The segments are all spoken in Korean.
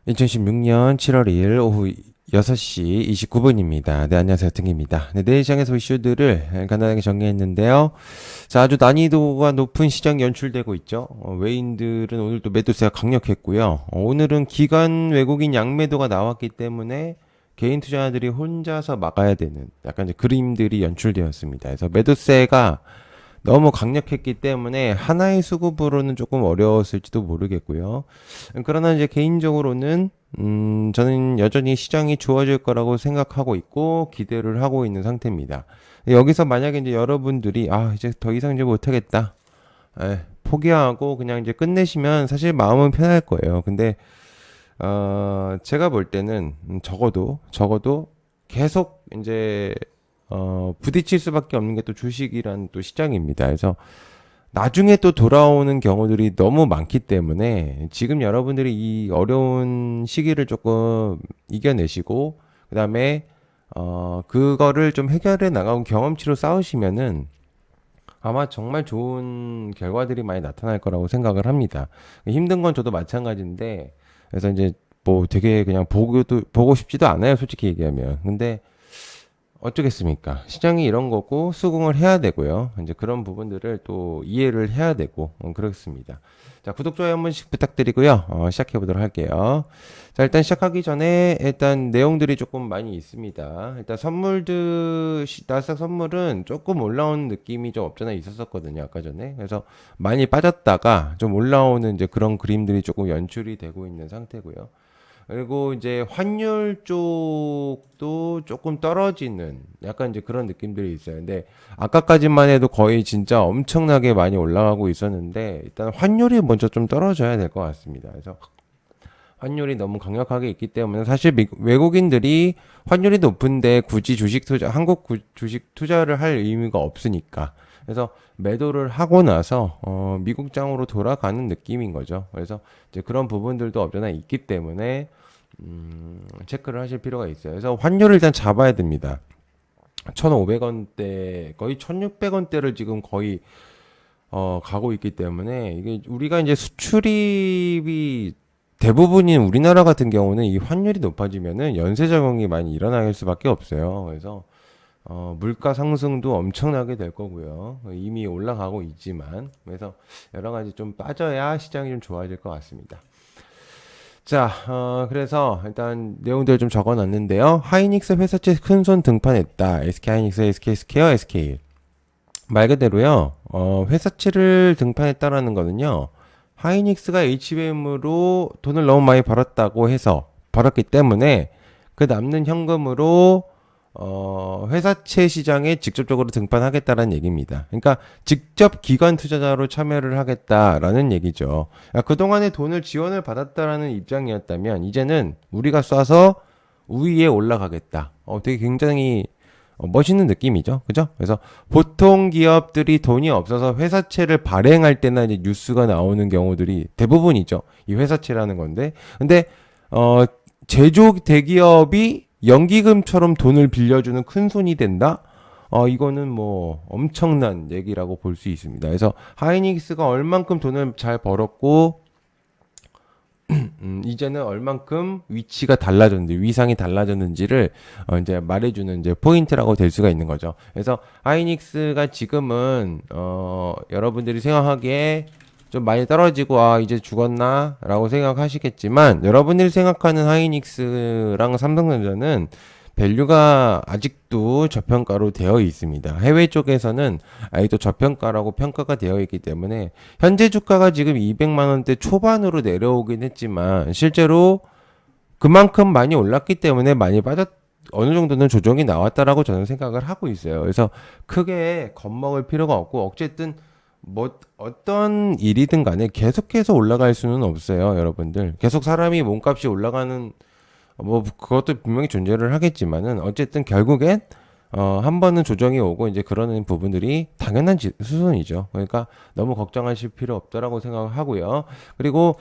2016년 7월 2일 오후 6시 29분입니다. 네, 안녕하세요. 등입니다. 네, 내일 시장에서 이슈들을 간단하게 정리했는데요. 자, 아주 난이도가 높은 시장이 연출되고 있죠. 외인들은 오늘 또 매도세가 강력했고요. 오늘은 기관 외국인 양매도가 나왔기 때문에 개인 투자자들이 혼자서 막아야 되는 약간 이제 그림들이 연출되었습니다. 그래서 매도세가 너무 강력했기 때문에 하나의 수급으로는 조금 어려웠을지도 모르겠고요. 그러나 이제 개인적으로는 저는 여전히 시장이 좋아질 거라고 생각하고 있고 기대를 하고 있는 상태입니다. 여기서 만약에 이제 여러분들이 이제 더 이상 이제 못하겠다, 포기하고 그냥 이제 끝내시면 사실 마음은 편할 거예요. 근데 제가 볼 때는 적어도 계속 이제 부딪힐 수밖에 없는 게 또 주식이란 또 시장입니다. 그래서 나중에 또 돌아오는 경우들이 너무 많기 때문에 지금 여러분들이 이 어려운 시기를 조금 이겨내시고 그다음에 그거를 좀 해결해 나가고 경험치로 쌓으시면은 아마 정말 좋은 결과들이 많이 나타날 거라고 생각을 합니다. 힘든 건 저도 마찬가지인데 그래서 이제 뭐 되게 그냥 보고 싶지도 않아요, 솔직히 얘기하면. 근데 어쩌겠습니까? 시장이 이런 거고 수긍을 해야 되고요. 이제 그런 부분들을 또 이해를 해야 되고 그렇습니다. 자, 구독, 좋아요 한 번씩 부탁드리고요. 시작해 보도록 할게요. 자, 일단 시작하기 전에 일단 내용들이 조금 많이 있습니다. 일단 나스닥 선물은 조금 올라오는 느낌이 좀 없잖아 있었었거든요. 아까 전에. 그래서 많이 빠졌다가 좀 올라오는 이제 그런 그림들이 조금 연출이 되고 있는 상태고요. 그리고 이제 환율 쪽도 조금 떨어지는 약간 이제 그런 느낌들이 있어요. 근데 아까까지만 해도 거의 진짜 엄청나게 많이 올라가고 있었는데 일단 환율이 먼저 좀 떨어져야 될 것 같습니다. 그래서 환율이 너무 강력하게 있기 때문에 사실 외국인들이 환율이 높은데 굳이 주식 투자를 할 의미가 없으니까. 그래서 매도를 하고 나서 미국장으로 돌아가는 느낌인 거죠. 그래서 이제 그런 부분들도 없잖아 있기 때문에 체크를 하실 필요가 있어요. 그래서 환율을 일단 잡아야 됩니다. 1,500원대 거의 1,600원대를 지금 거의 가고 있기 때문에 이게 우리가 이제 수출입이 대부분인 우리나라 같은 경우는 이 환율이 높아지면은 연쇄 작용이 많이 일어날 수밖에 없어요. 그래서 물가 상승도 엄청나게 될 거고요. 이미 올라가고 있지만 그래서 여러 가지 좀 빠져야 시장이 좀 좋아질 것 같습니다. 자, 그래서 일단 내용들 좀 적어놨는데요. 하이닉스 회사채 큰손 등판했다. SK하이닉스, SK스퀘어, SK. 말 그대로요. 회사채를 등판했다라는 거는요. 하이닉스가 HBM으로 돈을 너무 많이 벌었기 때문에 그 남는 현금으로 회사채 시장에 직접적으로 등판하겠다라는 얘기입니다. 그러니까 직접 기관 투자자로 참여를 하겠다라는 얘기죠. 그러니까 그동안에 돈을 지원을 받았다라는 입장이었다면 이제는 우리가 쏴서 우위에 올라가겠다. 되게 굉장히 멋있는 느낌이죠. 그죠? 그래서 보통 기업들이 돈이 없어서 회사채를 발행할 때나 이제 뉴스가 나오는 경우들이 대부분이죠. 이 회사채라는 건데. 근데 제조 대기업이 연기금처럼 돈을 빌려주는 큰 손이 된다? 이거는 뭐 엄청난 얘기라고 볼 수 있습니다. 그래서 하이닉스가 얼만큼 돈을 잘 벌었고 이제는 얼만큼 위상이 달라졌는지를 이제 말해주는 이제 포인트라고 될 수가 있는 거죠. 그래서 하이닉스가 지금은 여러분들이 생각하기에 좀 많이 떨어지고 이제 죽었나라고 생각하시겠지만 여러분들이 생각하는 하이닉스랑 삼성전자는 밸류가 아직도 저평가로 되어 있습니다. 해외 쪽에서는 아직도 저평가라고 평가가 되어 있기 때문에 현재 주가가 지금 200만 원대 초반으로 내려오긴 했지만 실제로 그만큼 많이 올랐기 때문에 어느 정도는 조정이 나왔다라고 저는 생각을 하고 있어요. 그래서 크게 겁먹을 필요가 없고 어쨌든 뭐 어떤 일이든 간에 계속해서 올라갈 수는 없어요, 여러분들. 계속 사람이 몸값이 올라가는 뭐 그것도 분명히 존재를 하겠지만은 어쨌든 결국엔 한 번은 조정이 오고 이제 그러는 부분들이 당연한 수순이죠. 그러니까 너무 걱정하실 필요 없다라고 생각을 하고요. 그리고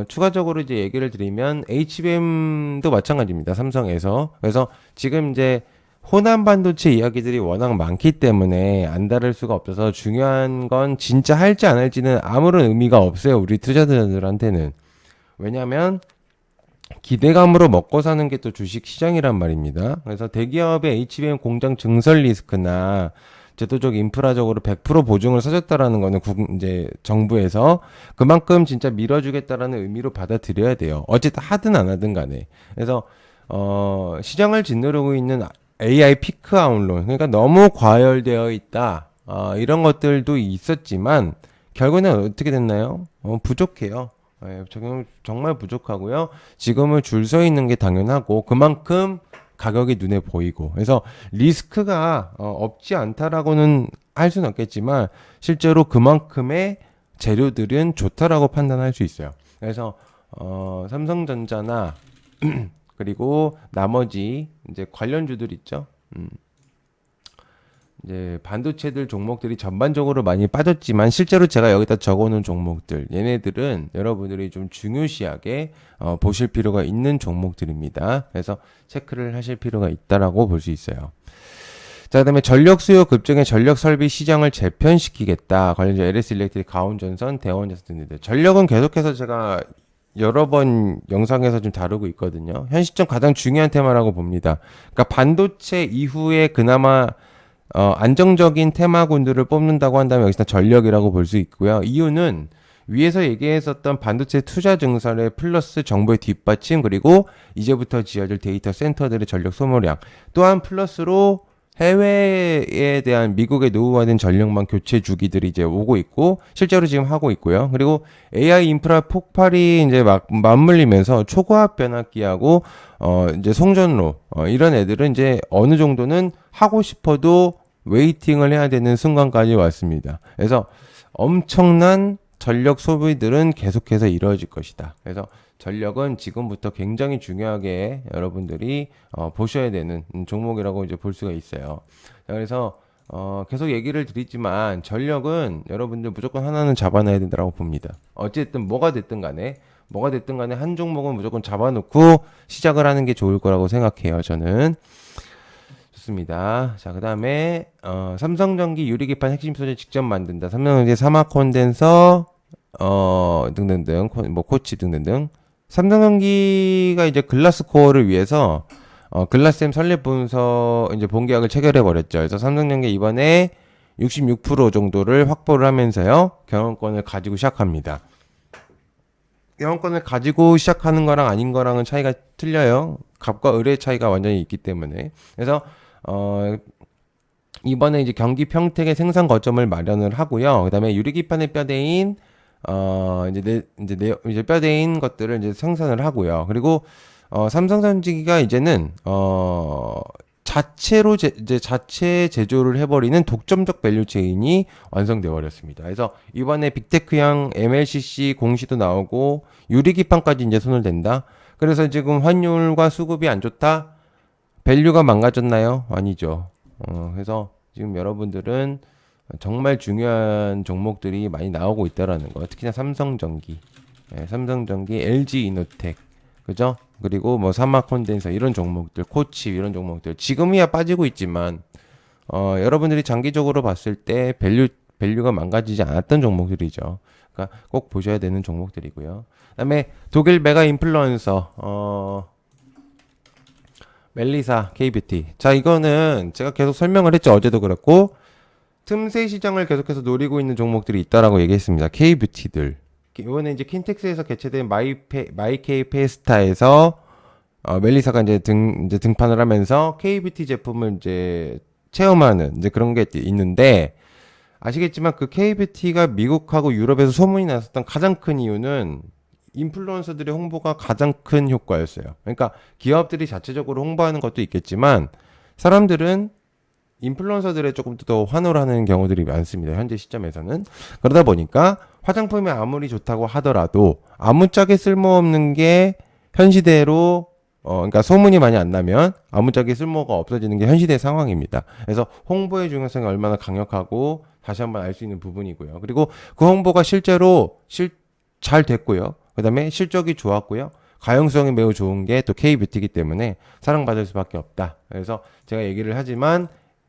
추가적으로 이제 얘기를 드리면 HBM도 마찬가지입니다. 삼성에서. 그래서 지금 이제 호남 반도체 이야기들이 워낙 많기 때문에 안 다를 수가 없어서 중요한 건 진짜 할지 안 할지는 아무런 의미가 없어요. 우리 투자자들한테는. 왜냐면 기대감으로 먹고 사는 게 또 주식 시장이란 말입니다. 그래서 대기업의 HBM 공장 증설 리스크나 제도적 인프라적으로 100% 보증을 서줬다라는 거는 이제 정부에서 그만큼 진짜 밀어주겠다라는 의미로 받아들여야 돼요. 어쨌든 하든 안 하든 간에. 그래서 시장을 짓누르고 있는 AI 피크 아웃론, 그러니까 너무 과열되어 있다. 이런 것들도 있었지만 결국에는 어떻게 됐나요? 부족해요. 정말 부족하고요. 지금은 줄 서 있는 게 당연하고 그만큼 가격이 눈에 보이고, 그래서 리스크가 없지 않다라고는 할 수는 없겠지만 실제로 그만큼의 재료들은 좋다라고 판단할 수 있어요. 그래서 삼성전자나 그리고 나머지 이제 관련주들 있죠. 이제 반도체들 종목들이 전반적으로 많이 빠졌지만 실제로 제가 여기다 적어놓은 종목들, 얘네들은 여러분들이 좀 중요시하게 보실 필요가 있는 종목들입니다. 그래서 체크를 하실 필요가 있다라고 볼 수 있어요. 자, 그다음에 전력 수요 급증의 전력 설비 시장을 재편시키겠다. 관련주 LS 일렉트릭, 가온전선, 대원전선 등들. 전력은 계속해서 제가 여러 번 영상에서 좀 다루고 있거든요. 현 시점 가장 중요한 테마라고 봅니다. 그러니까 반도체 이후에 그나마 안정적인 테마군들을 뽑는다고 한다면 여기서 전력이라고 볼 수 있고요. 이유는 위에서 얘기했었던 반도체 투자 증설의 플러스 정부의 뒷받침, 그리고 이제부터 지어질 데이터 센터들의 전력 소모량, 또한 플러스로 해외에 대한 미국의 노후화된 전력망 교체 주기들이 이제 오고 있고 실제로 지금 하고 있고요. 그리고 AI 인프라 폭발이 이제 막 맞물리면서 초고압 변압기하고 이제 송전로 이런 애들은 이제 어느 정도는 하고 싶어도 웨이팅을 해야 되는 순간까지 왔습니다. 그래서 엄청난 전력 소비들은 계속해서 이루어질 것이다. 그래서 전력은 지금부터 굉장히 중요하게 여러분들이 보셔야 되는 종목이라고 이제 볼 수가 있어요. 자, 그래서 계속 얘기를 드리지만 전력은 여러분들 무조건 하나는 잡아놔야 된다고 봅니다. 어쨌든 뭐가 됐든 간에 한 종목은 무조건 잡아놓고 시작을 하는 게 좋을 거라고 생각해요. 저는. 좋습니다. 자, 그 다음에 삼성전기 유리기판 핵심 소재 직접 만든다. 삼성전기 사막 콘덴서 등등등, 뭐 코치 등등등. 삼성전기가 이제 글라스 코어를 위해서 글라스엠 설립 분서 이제 본계약을 체결해 버렸죠. 그래서 삼성전기 이번에 66% 정도를 확보를 하면서요, 경영권을 가지고 시작합니다. 경영권을 가지고 시작하는 거랑 아닌 거랑은 차이가 틀려요. 값과 을의 차이가 완전히 있기 때문에. 그래서 이번에 이제 경기 평택에 생산 거점을 마련을 하고요. 그다음에 유리기판의 뼈대인 이제 뼈대인 것들을 이제 생산을 하고요. 그리고 삼성전기가 이제는 자체로 이제 자체 제조를 해버리는 독점적 밸류 체인이 완성되어 버렸습니다. 그래서 이번에 빅테크형 MLCC 공시도 나오고 유리기판까지 이제 손을 댄다. 그래서 지금 환율과 수급이 안 좋다. 밸류가 망가졌나요? 아니죠. 그래서 지금 여러분들은 정말 중요한 종목들이 많이 나오고 있다라는 거. 특히나 삼성전기, 삼성전기, LG이노텍, 그죠? 그리고 뭐 사막 콘덴서 이런 종목들, 코치 이런 종목들 지금이야 빠지고 있지만 여러분들이 장기적으로 봤을 때 밸류가 망가지지 않았던 종목들이죠. 그러니까 꼭 보셔야 되는 종목들이고요. 그다음에 독일 메가 인플루언서 멜리사 K뷰티. 자, 이거는 제가 계속 설명을 했죠. 어제도 그렇고 틈새 시장을 계속해서 노리고 있는 종목들이 있다라고 얘기했습니다. K뷰티들. 이번에 이제 킨텍스에서 개최된 마이케이 페스타에서 멜리사가 이제 등판을 하면서 K뷰티 제품을 이제 체험하는 이제 그런 게 있는데, 아시겠지만 그 K뷰티가 미국하고 유럽에서 소문이 났었던 가장 큰 이유는 인플루언서들의 홍보가 가장 큰 효과였어요. 그러니까 기업들이 자체적으로 홍보하는 것도 있겠지만 사람들은 인플루언서들에 조금 더 환호를 하는 경우들이 많습니다. 현재 시점에서는. 그러다 보니까 화장품이 아무리 좋다고 하더라도 아무짝에 쓸모없는 게 현 시대로 그러니까 소문이 많이 안 나면 아무짝에 쓸모가 없어지는 게 현 시대 상황입니다. 그래서 홍보의 중요성이 얼마나 강력하고 다시 한번 알 수 있는 부분이고요. 그리고 그 홍보가 실제로 잘 됐고요. 그 다음에 실적이 좋았고요. 가용성이 매우 좋은 게 또 K뷰티이기 때문에 사랑받을 수밖에 없다. 그래서 제가 얘기를 하지만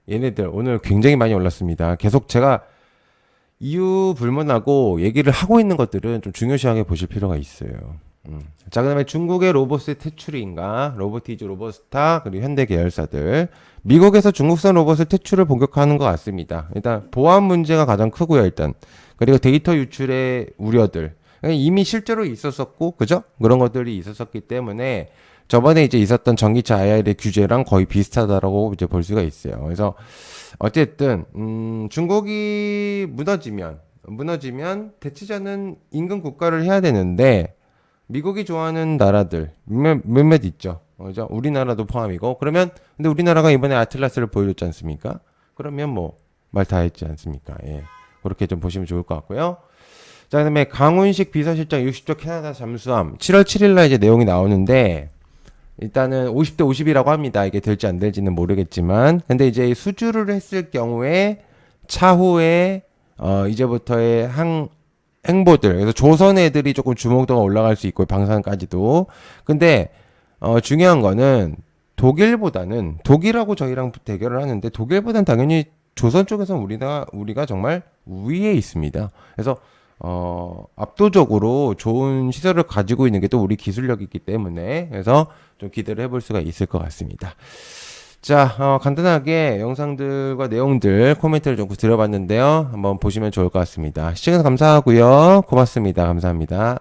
얘네들 오늘 굉장히 많이 올랐습니다. 계속 제가 이유 불문하고 얘기를 하고 있는 것들은 좀 중요시하게 보실 필요가 있어요. 자, 그다음에 중국의 로봇의 퇴출인가, 로보티즈, 로보스타, 그리고 현대 계열사들. 미국에서 중국산 로봇을 퇴출을 본격화하는 것 같습니다. 일단 보안 문제가 가장 크고요, 일단. 그리고 데이터 유출의 우려들. 이미 실제로 있었었고, 그죠? 그런 것들이 있었었기 때문에 저번에 이제 있었던 전기차 IR의 규제랑 거의 비슷하다라고 이제 볼 수가 있어요. 그래서 어쨌든 중국이 무너지면 대체자는 인근 국가를 해야 되는데 미국이 좋아하는 나라들 몇몇 있죠. 그죠? 우리나라도 포함이고. 그러면 근데 우리나라가 이번에 아틀라스를 보여줬지 않습니까? 그러면 뭐 말 다 했지 않습니까? 예. 그렇게 좀 보시면 좋을 것 같고요. 자, 그다음에 강훈식 비서실장 60조 캐나다 잠수함 7월 7일 날 이제 내용이 나오는데 일단은 50대 50이라고 합니다. 이게 될지 안 될지는 모르겠지만. 근데 이제 수주를 했을 경우에 차후에 이제부터의 행보들. 그래서 조선 애들이 조금 주목도가 올라갈 수 있고 방산까지도. 근데 중요한 거는 독일하고 저희랑 대결을 하는데 독일보단 당연히 조선 쪽에서 우리가 정말 우위에 있습니다. 그래서 압도적으로 좋은 시설을 가지고 있는 게 또 우리 기술력이기 때문에 그래서 좀 기대를 해볼 수가 있을 것 같습니다. 자, 간단하게 영상들과 내용들 코멘트를 좀 드려봤는데요. 한번 보시면 좋을 것 같습니다. 시청해서 감사하고요. 고맙습니다. 감사합니다.